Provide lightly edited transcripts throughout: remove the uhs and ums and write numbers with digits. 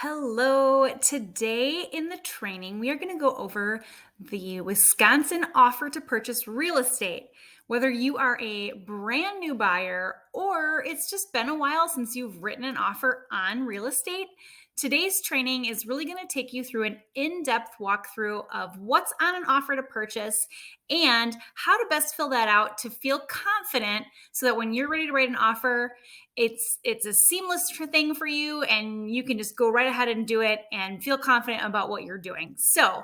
Hello. Today in the training, we are going to go over the Wisconsin offer to purchase real estate. Whether you are a brand new buyer or it's just been a while since you've written an offer on real estate, today's training is really going to take you through an in-depth walkthrough of what's on an offer to purchase and how to best fill that out to feel confident so that when you're ready to write an offer, it's a seamless thing for you and you can just go right ahead and do it and feel confident about what you're doing. So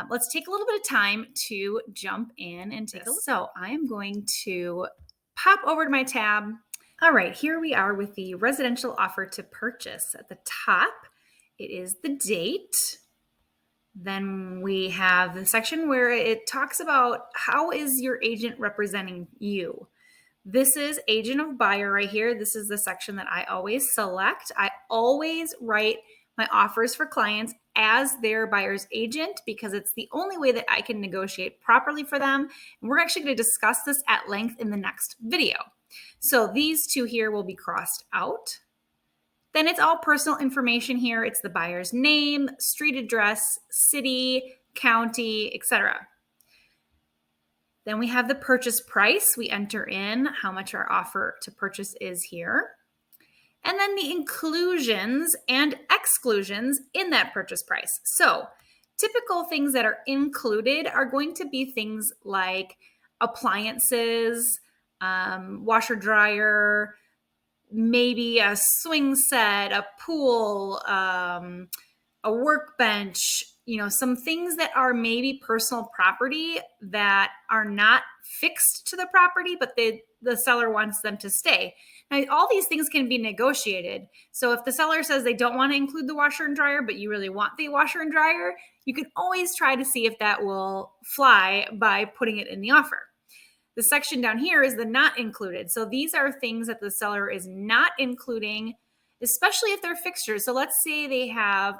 let's take a little bit of time to jump in and take a look. So I am going to pop over to my tab. All right, here we are with the residential offer to purchase. At the top, it is the date. Then we have the section where it talks about how is your agent representing you. This is agent of buyer right here. This is the section that I always select. I always write my offers for clients as their buyer's agent because it's the only way that I can negotiate properly for them. And we're actually going to discuss this at length in the next video. So these two here will be crossed out. Then it's all personal information here. It's the buyer's name, street address, city, county, etc. Then we have the purchase price. We enter in how much our offer to purchase is here. And then the inclusions and exclusions in that purchase price. So typical things that are included are going to be things like appliances, washer dryer, maybe a swing set, a pool, a workbench, some things that are maybe personal property that are not fixed to the property, but the seller wants them to stay. Now, all these things can be negotiated. So if the seller says they don't want to include the washer and dryer, but you really want the washer and dryer, you can always try to see if that will fly by putting it in the offer. The section down here is the not included. So these are things that the seller is not including, especially if they're fixtures. So let's say they have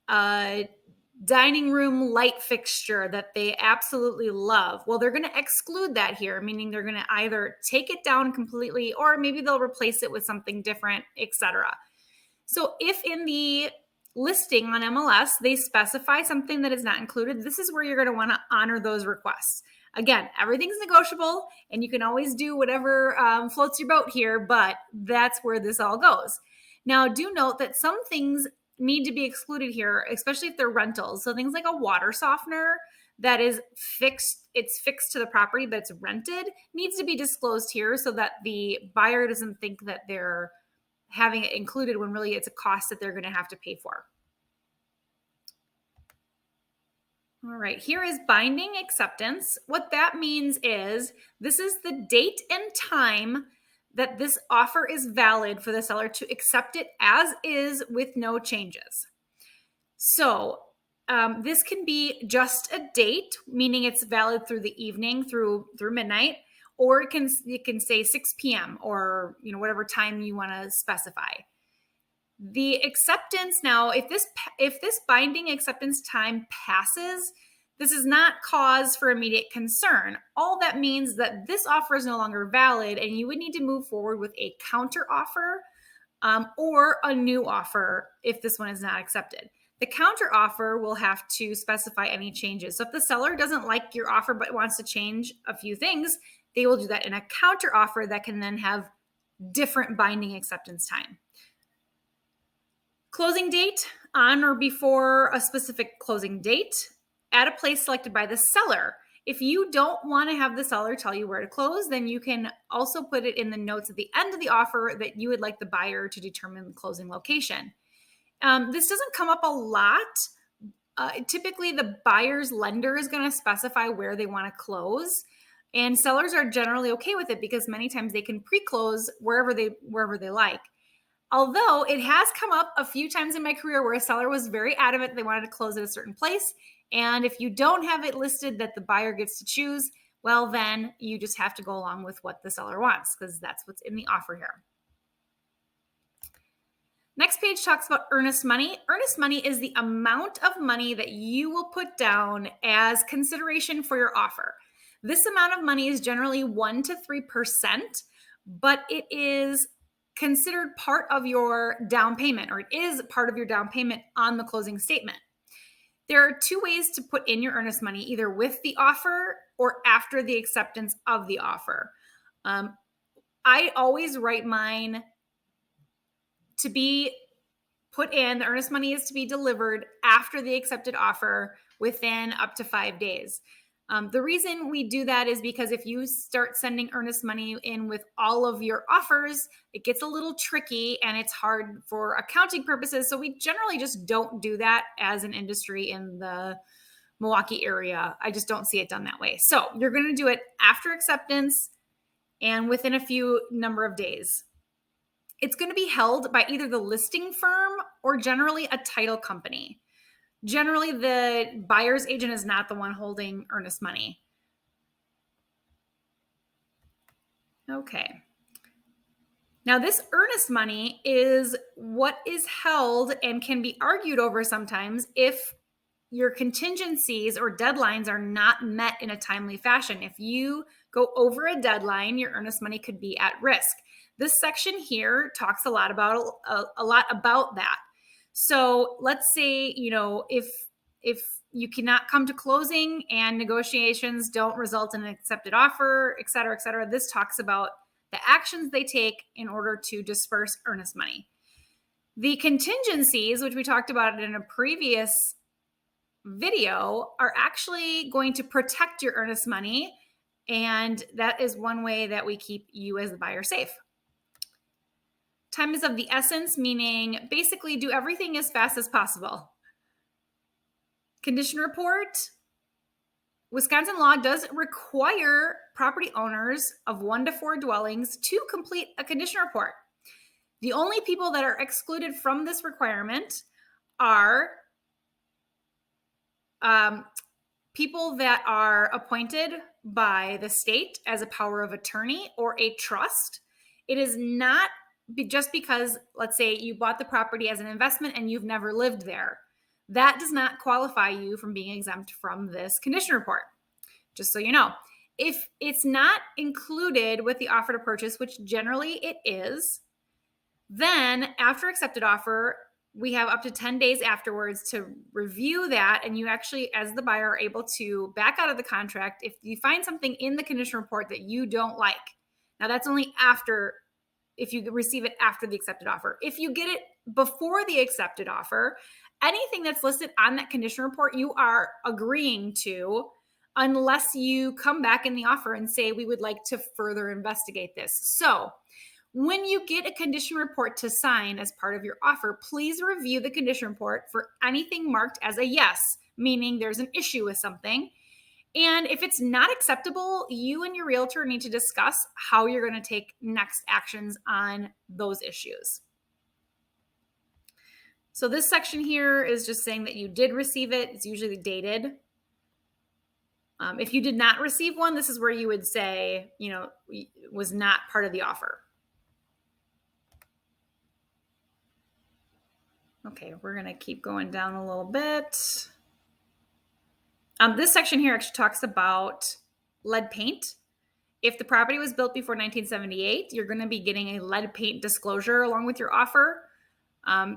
a dining room light fixture that they absolutely love. Well, they're going to exclude that here, meaning they're going to either take it down completely or maybe they'll replace it with something different, etc. So if in the listing on MLS, they specify something that is not included, this is where you're going to want to honor those requests. Again, everything's negotiable and you can always do whatever floats your boat here, but that's where this all goes. Now, do note that some things need to be excluded here, especially if they're rentals. So things like a water softener that is fixed, it's fixed to the property, but it's rented, needs to be disclosed here so that the buyer doesn't think that they're having it included when really it's a cost that they're going to have to pay for. All right, here is binding acceptance. What that means is this is the date and time that this offer is valid for the seller to accept it as is with no changes. So this can be just a date, meaning it's valid through the evening, through midnight, or it can say 6 p.m. or whatever time you want to specify. The acceptance now, if this binding acceptance time passes, this is not cause for immediate concern. All that means that this offer is no longer valid and you would need to move forward with a counter offer or a new offer if this one is not accepted. The counter offer will have to specify any changes. So if the seller doesn't like your offer but wants to change a few things, they will do that in a counter offer that can then have different binding acceptance time. Closing date on or before a specific closing date at a place selected by the seller. If you don't want to have the seller tell you where to close, then you can also put it in the notes at the end of the offer that you would like the buyer to determine the closing location. This doesn't come up a lot. Typically, the buyer's lender is going to specify where they want to close. And sellers are generally okay with it because many times they can pre-close wherever they like. Although it has come up a few times in my career where a seller was very adamant they wanted to close at a certain place. And if you don't have it listed that the buyer gets to choose, well, then you just have to go along with what the seller wants because that's what's in the offer here. Next page talks about earnest money. Earnest money is the amount of money that you will put down as consideration for your offer. This amount of money is generally 1 to 3%, but it is considered part of your down payment, or it is part of your down payment on the closing statement. There are two ways to put in your earnest money, either with the offer or after the acceptance of the offer. I always write mine to be put in. The earnest money is to be delivered after the accepted offer within up to 5 days. The reason we do that is because if you start sending earnest money in with all of your offers, it gets a little tricky and it's hard for accounting purposes. So we generally just don't do that as an industry in the Milwaukee area. I just don't see it done that way. So you're going to do it after acceptance and within a few number of days. It's going to be held by either the listing firm or generally a title company. Generally, the buyer's agent is not the one holding earnest money. Okay. Now, this earnest money is what is held and can be argued over sometimes if your contingencies or deadlines are not met in a timely fashion. If you go over a deadline, your earnest money could be at risk. This section here talks a lot about that. So let's say, if you cannot come to closing and negotiations don't result in an accepted offer, et cetera, this talks about the actions they take in order to disperse earnest money. The contingencies, which we talked about in a previous video, are actually going to protect your earnest money. And that is one way that we keep you as the buyer safe. Time is of the essence, meaning basically do everything as fast as possible. Condition report. Wisconsin law does require property owners of 1 to 4 dwellings to complete a condition report. The only people that are excluded from this requirement are people that are appointed by the state as a power of attorney or a trust. It is not just because, let's say, you bought the property as an investment and you've never lived there. That does not qualify you from being exempt from this condition report, just so you know. If it's not included with the offer to purchase, which generally it is, then after accepted offer, we have up to 10 days afterwards to review that. And you actually, as the buyer, are able to back out of the contract if you find something in the condition report that you don't like. Now, that's only after, if you receive it after the accepted offer. If you get it before the accepted offer, anything that's listed on that condition report, you are agreeing to, unless you come back in the offer and say, we would like to further investigate this. So when you get a condition report to sign as part of your offer, please review the condition report for anything marked as a yes, meaning there's an issue with something. And if it's not acceptable, you and your realtor need to discuss how you're going to take next actions on those issues. So this section here is just saying that you did receive it. It's usually dated. If you did not receive one, this is where you would say, was not part of the offer. Okay, we're going to keep going down a little bit. This section here actually talks about lead paint. If the property was built before 1978, you're going to be getting a lead paint disclosure along with your offer,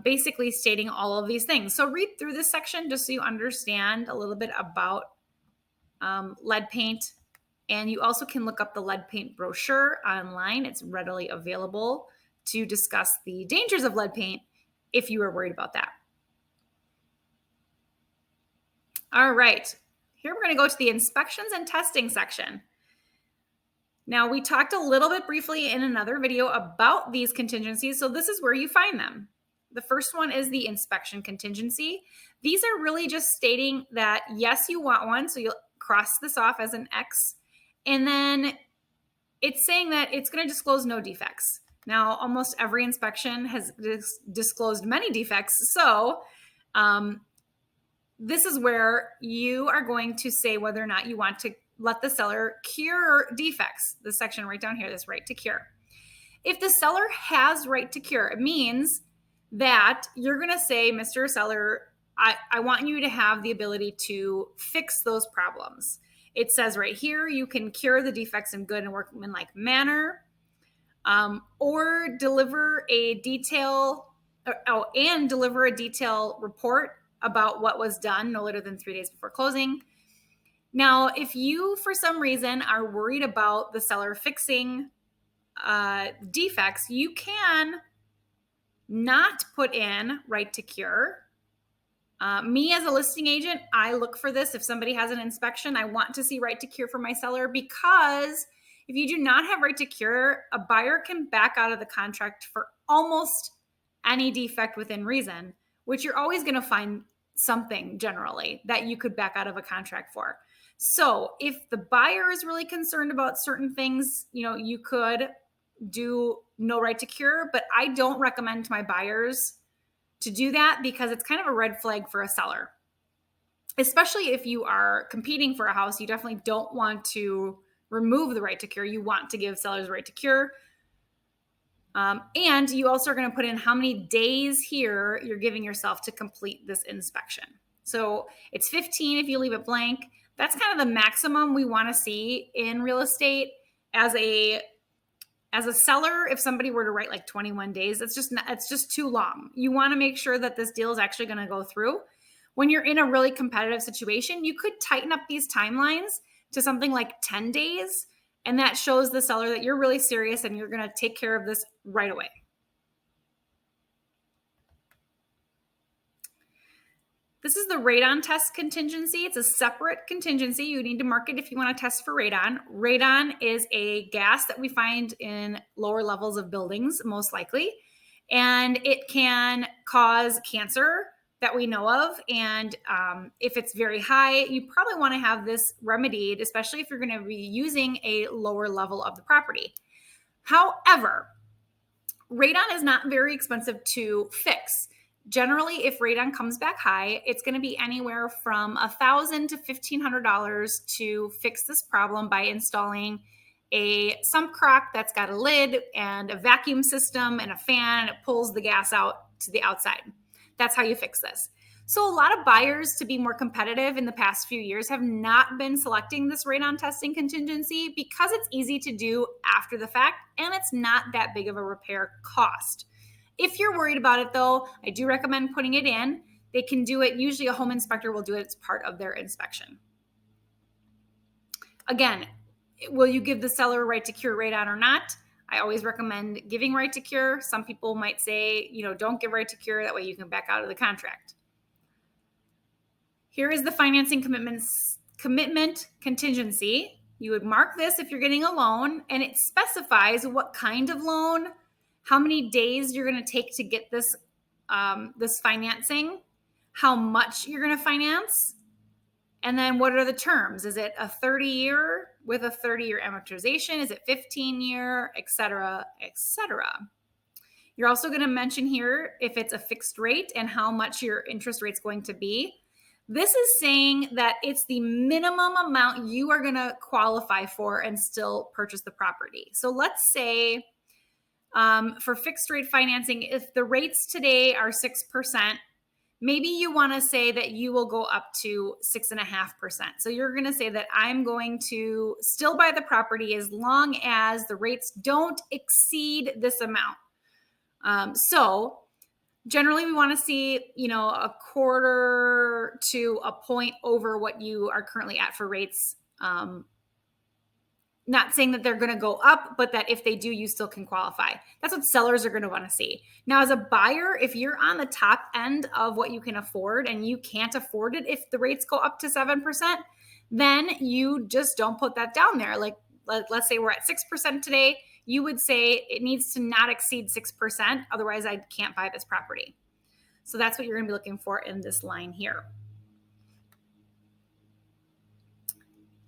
basically stating all of these things. So read through this section just so you understand a little bit about lead paint. And you also can look up the lead paint brochure online. It's readily available to discuss the dangers of lead paint if you are worried about that. All right, here we're going to go to the inspections and testing section. Now, we talked a little bit briefly in another video about these contingencies, so this is where you find them. The first one is the inspection contingency. These are really just stating that, yes, you want one, so you'll cross this off as an X, and then it's saying that it's going to disclose no defects. Now, almost every inspection has disclosed many defects, so this is where you are going to say whether or not you want to let the seller cure defects. The section right down here, this right to cure. If the seller has right to cure, it means that you're going to say, Mr. Seller, I want you to have the ability to fix those problems. It says right here, you can cure the defects in good and workmanlike manner. or deliver a detail and deliver a detailed report about what was done no later than 3 days before closing. Now, if you, for some reason, are worried about the seller fixing defects, you can not put in right to cure. Me as a listing agent, I look for this. If somebody has an inspection, I want to see right to cure for my seller, because if you do not have right to cure, a buyer can back out of the contract for almost any defect within reason, which you're always going to find something generally that you could back out of a contract for. So if the buyer is really concerned about certain things, you could do no right to cure, but I don't recommend to my buyers to do that, because it's kind of a red flag for a seller. Especially if you are competing for a house, you definitely don't want to remove the right to cure. You want to give sellers the right to cure. And you also are going to put in how many days here you're giving yourself to complete this inspection. So it's 15 if you leave it blank. That's kind of the maximum we want to see in real estate. As a seller, if somebody were to write like 21 days, it's just too long. You want to make sure that this deal is actually going to go through. When you're in a really competitive situation, you could tighten up these timelines to something like 10 days. And that shows the seller that you're really serious and you're going to take care of this right away. This is the radon test contingency. It's a separate contingency. You need to mark it if you want to test for radon. Radon is a gas that we find in lower levels of buildings, most likely. And it can cause cancer that we know of. And if it's very high, you probably want to have this remedied, especially if you're going to be using a lower level of the property. However, radon is not very expensive to fix. Generally, if radon comes back high, it's going to be anywhere from $1,000 to $1,500 to fix this problem by installing a sump crock that's got a lid and a vacuum system and a fan, and it pulls the gas out to the outside. That's how you fix this. So a lot of buyers, to be more competitive in the past few years, have not been selecting this radon testing contingency because it's easy to do after the fact and it's not that big of a repair cost. If you're worried about it though, I do recommend putting it in. They can do it. Usually a home inspector will do it as part of their inspection. Again, will you give the seller a right to cure radon or not? I always recommend giving right to cure. Some people might say, don't give right to cure. That way you can back out of the contract. Here is the financing commitment contingency. You would mark this if you're getting a loan, and it specifies what kind of loan, how many days you're going to take to get this financing, how much you're going to finance, and then what are the terms? Is it a 30-year with a 30-year amortization? Is it 15-year, et cetera, et cetera? You're also going to mention here if it's a fixed rate and how much your interest rate's going to be. This is saying that it's the minimum amount you are going to qualify for and still purchase the property. So let's say for fixed rate financing, if the rates today are 6%, maybe you want to say that you will go up to 6.5%. So you're going to say that I'm going to still buy the property as long as the rates don't exceed this amount. So generally we want to see, a quarter to a point over what you are currently at for rates. Not saying that they're going to go up, but that if they do, you still can qualify. That's what sellers are going to want to see. Now, as a buyer, if you're on the top end of what you can afford and you can't afford it if the rates go up to 7%, then you just don't put that down there. Like, let's say we're at 6% today. You would say it needs to not exceed 6%. Otherwise, I can't buy this property. So that's what you're going to be looking for in this line here.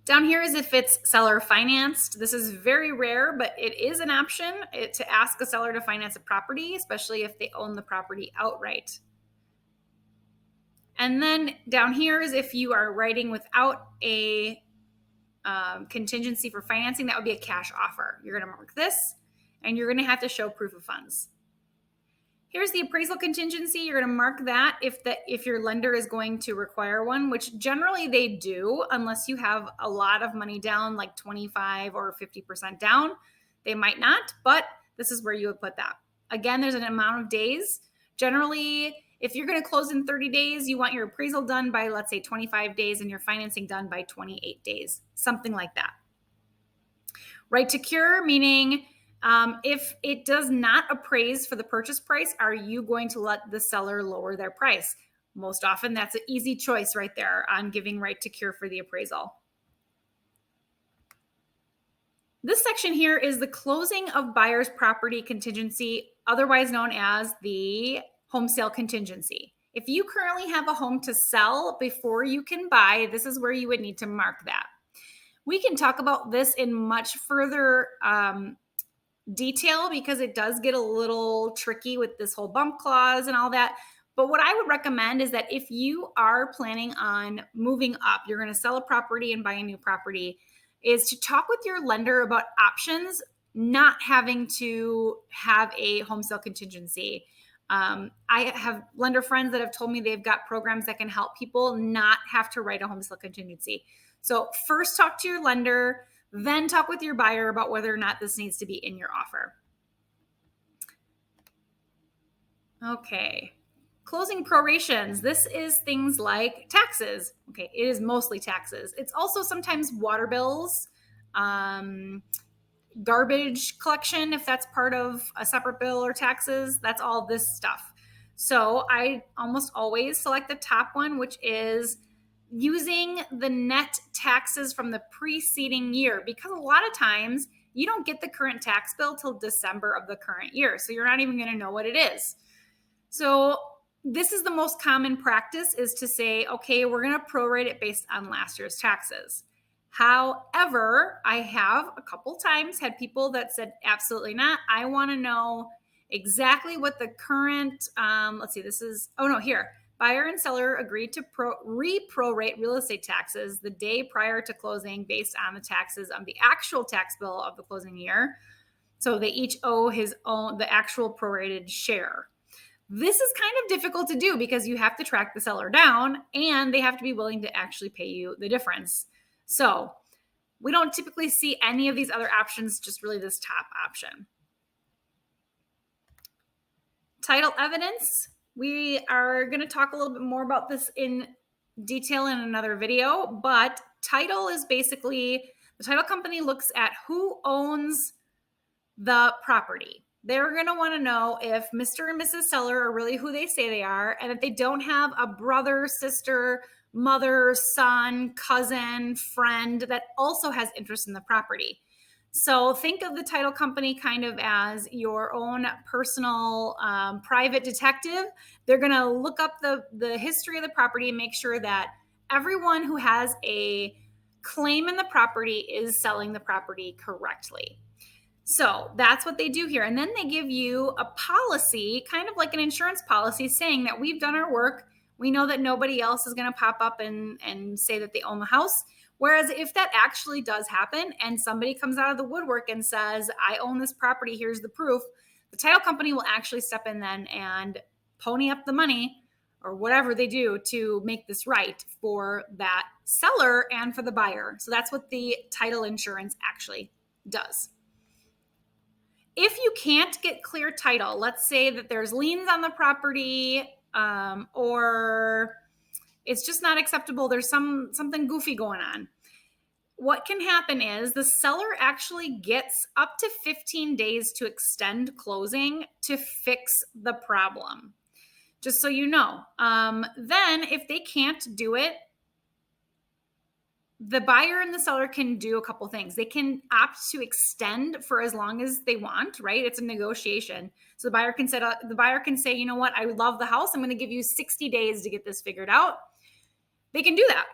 Down here is if it's seller financed. This is very rare, but it is an option to ask a seller to finance a property, especially if they own the property outright. And then down here is if you are writing without a contingency for financing, that would be a cash offer. You're going to mark this, and you're going to have to show proof of funds. Here's the appraisal contingency. You're going to mark that if your lender is going to require one, which generally they do, unless you have a lot of money down, like 25 or 50% down. They might not, but this is where you would put that. Again, there's an amount of days. Generally, if you're going to close in 30 days, you want your appraisal done by, let's say, 25 days and your financing done by 28 days, something like that. Right to cure, meaning if it does not appraise for the purchase price, are you going to let the seller lower their price? Most often, that's an easy choice right there on giving right to cure for the appraisal. This section here is the closing of buyer's property contingency, otherwise known as the home sale contingency. If you currently have a home to sell before you can buy, this is where you would need to mark that. We can talk about this in much further detail because it does get a little tricky with this whole bump clause and all that. But what I would recommend is that if you are planning on moving up, you're going to sell a property and buy a new property, is to talk with your lender about options, not having to have a home sale contingency. I have lender friends that have told me they've got programs that can help people not have to write a home sale contingency. So first talk to your lender, then talk with your buyer about whether or not this needs to be in your offer. Okay. Closing prorations. This is things like taxes. Okay, it is mostly taxes. It's also sometimes water bills, garbage collection, if that's part of a separate bill or taxes. That's all this stuff. So I almost always select the top one, which is using the net taxes from the preceding year, because a lot of times you don't get the current tax bill till December of the current year. So you're not even going to know what it is. So this is the most common practice, is to say, okay, we're going to prorate it based on last year's taxes. However, I have a couple times had people that said, absolutely not. I want to know exactly what the current, let's see, this is, oh no, here. Buyer and seller agreed to re-prorate real estate taxes the day prior to closing based on the taxes of the actual tax bill of the closing year. So they each owe the actual prorated share. This is kind of difficult to do because you have to track the seller down and they have to be willing to actually pay you the difference. So we don't typically see any of these other options, just really this top option. Title evidence. We are going to talk a little bit more about this in detail in another video, but title is basically the title company looks at who owns the property. They're going to want to know if Mr. and Mrs. Seller are really who they say they are, and if they don't have a brother, sister, mother, son, cousin, friend that also has interest in the property. So think of the title company kind of as your own personal private detective. They're going to look up the history of the property and make sure that everyone who has a claim in the property is selling the property correctly. So that's what they do here. And then they give you a policy, kind of like an insurance policy, saying that we've done our work. We know that nobody else is going to pop up and say that they own the house. Whereas if that actually does happen and somebody comes out of the woodwork and says, I own this property, here's the proof, the title company will actually step in then and pony up the money or whatever they do to make this right for that seller and for the buyer. So that's what the title insurance actually does. If you can't get clear title, let's say that there's liens on the property or it's just not acceptable, there's something goofy going on. What can happen is the seller actually gets up to 15 days to extend closing to fix the problem. Just so you know. Then if they can't do it, the buyer and the seller can do a couple things. They can opt to extend for as long as they want, right? It's a negotiation. So the buyer can say, you know what, I love the house. I'm going to give you 60 days to get this figured out. They can do that.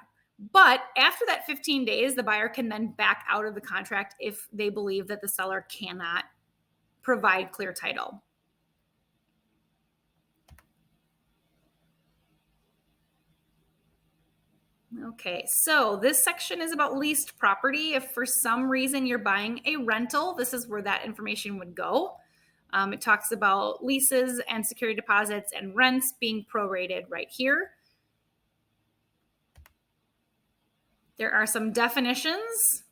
But after that 15 days, the buyer can then back out of the contract if they believe that the seller cannot provide clear title. Okay, so this section is about leased property. If for some reason you're buying a rental, this is where that information would go. It talks about leases and security deposits and rents being prorated right here. There are some definitions.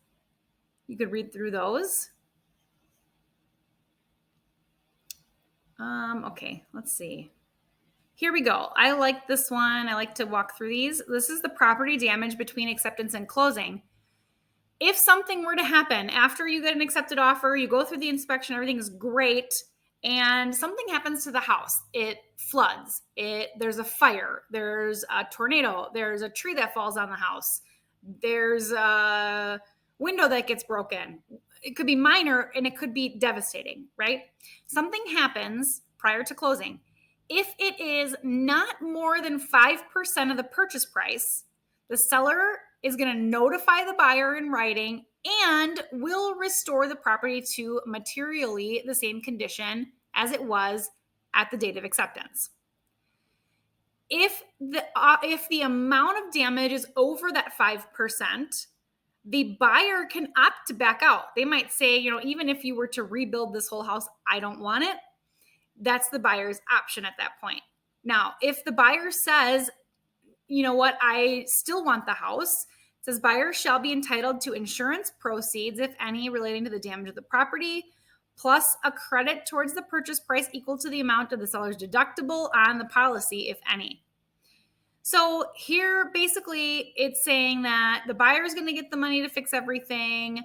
You could read through those. Okay, let's see. Here we go. I like this one. I like to walk through these. This is the property damage between acceptance and closing. If something were to happen after you get an accepted offer, you go through the inspection, everything is great, and something happens to the house. It floods, there's a fire, there's a tornado, there's a tree that falls on the house, there's a window that gets broken. It could be minor and it could be devastating, right? Something happens prior to closing. If it is not more than 5% of the purchase price, the seller is going to notify the buyer in writing and will restore the property to materially the same condition as it was at the date of acceptance. If the amount of damage is over that 5%, the buyer can opt to back out. They might say, even if you were to rebuild this whole house, I don't want it. That's the buyer's option at that point. Now, if the buyer says, you know what, I still want the house, it says buyer shall be entitled to insurance proceeds, if any, relating to the damage of the property, plus a credit towards the purchase price equal to the amount of the seller's deductible on the policy, if any. So here, basically, it's saying that the buyer is going to get the money to fix everything.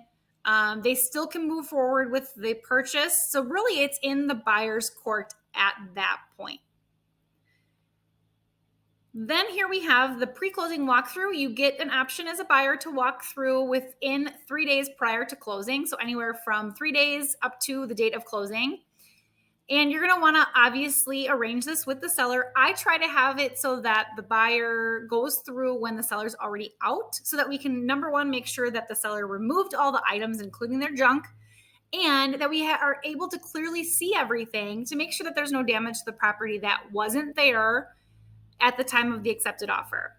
They still can move forward with the purchase. So really, it's in the buyer's court at that point. Then here we have the pre-closing walkthrough. You get an option as a buyer to walk through within 3 days prior to closing. So anywhere from 3 days up to the date of closing. And you're going to want to obviously arrange this with the seller. I try to have it so that the buyer goes through when the seller's already out, so that we can, number one, make sure that the seller removed all the items, including their junk, and that we are able to clearly see everything to make sure that there's no damage to the property that wasn't there at the time of the accepted offer.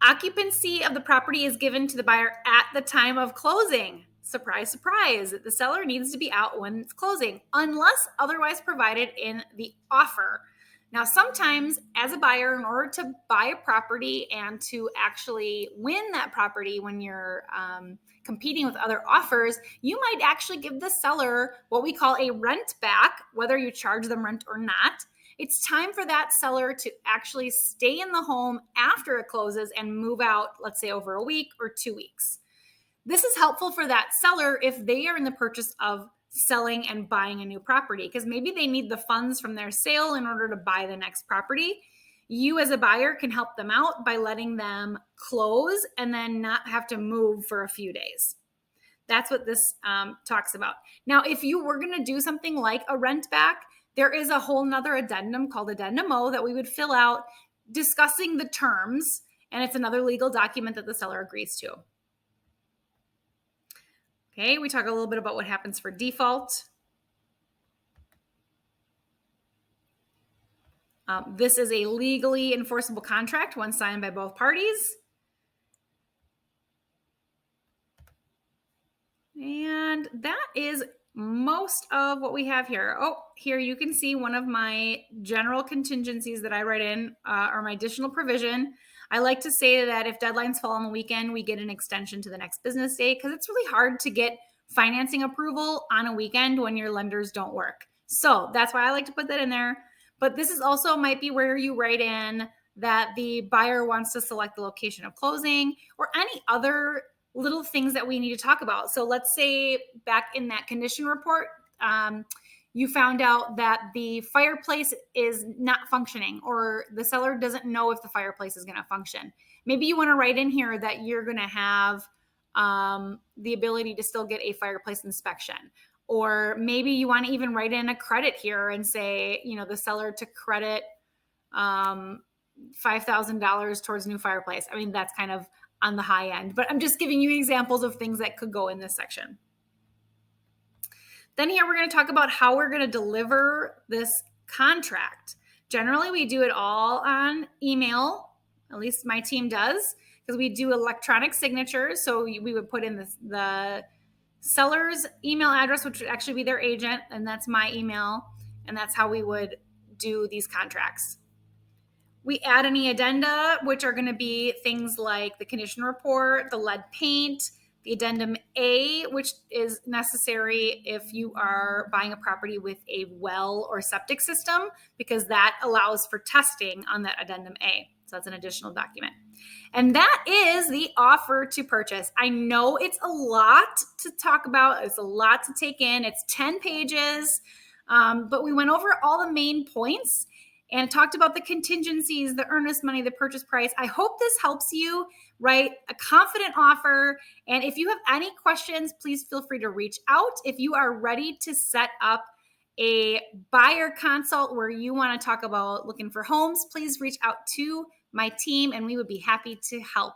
Occupancy of the property is given to the buyer at the time of closing. Surprise, surprise. The seller needs to be out when it's closing, unless otherwise provided in the offer. Now, sometimes as a buyer, in order to buy a property and to actually win that property when you're competing with other offers, you might actually give the seller what we call a rent back, whether you charge them rent or not. It's time for that seller to actually stay in the home after it closes and move out, let's say over a week or 2 weeks. This is helpful for that seller if they are in the purchase of selling and buying a new property, because maybe they need the funds from their sale in order to buy the next property. You as a buyer can help them out by letting them close and then not have to move for a few days. That's what this talks about. Now, if you were going to do something like a rent back, there is a whole nother addendum called Addendum O that we would fill out discussing the terms, and it's another legal document that the seller agrees to. Okay, we talk a little bit about what happens for default. This is a legally enforceable contract, one signed by both parties. And that is most of what we have here. Oh, here you can see one of my general contingencies that I write in, or my additional provision. I like to say that if deadlines fall on the weekend, we get an extension to the next business day, because it's really hard to get financing approval on a weekend when your lenders don't work. So that's why I like to put that in there. But this is also might be where you write in that the buyer wants to select the location of closing, or any other little things that we need to talk about. So let's say back in that condition report, you found out that the fireplace is not functioning, or the seller doesn't know if the fireplace is going to function. Maybe you want to write in here that you're going to have the ability to still get a fireplace inspection. Or maybe you want to even write in a credit here and say, the seller to credit $5,000 towards new fireplace. I mean, that's kind of on the high end, but I'm just giving you examples of things that could go in this section. Then here we're going to talk about how we're going to deliver this contract. Generally, we do it all on email. At least my team does, because we do electronic signatures. So we would put in the seller's email address, which would actually be their agent, and that's my email, and that's how we would do these contracts. We add any addenda, which are going to be things like the condition report, the lead paint, the addendum A, which is necessary if you are buying a property with a well or septic system, because that allows for testing on that addendum A. So that's an additional document. And that is the offer to purchase. I know it's a lot to talk about. It's a lot to take in. It's 10 pages, but we went over all the main points and talked about the contingencies, the earnest money, the purchase price. I hope this helps you write a confident offer. And if you have any questions, please feel free to reach out. If you are ready to set up a buyer consult where you want to talk about looking for homes, please reach out to my team and we would be happy to help.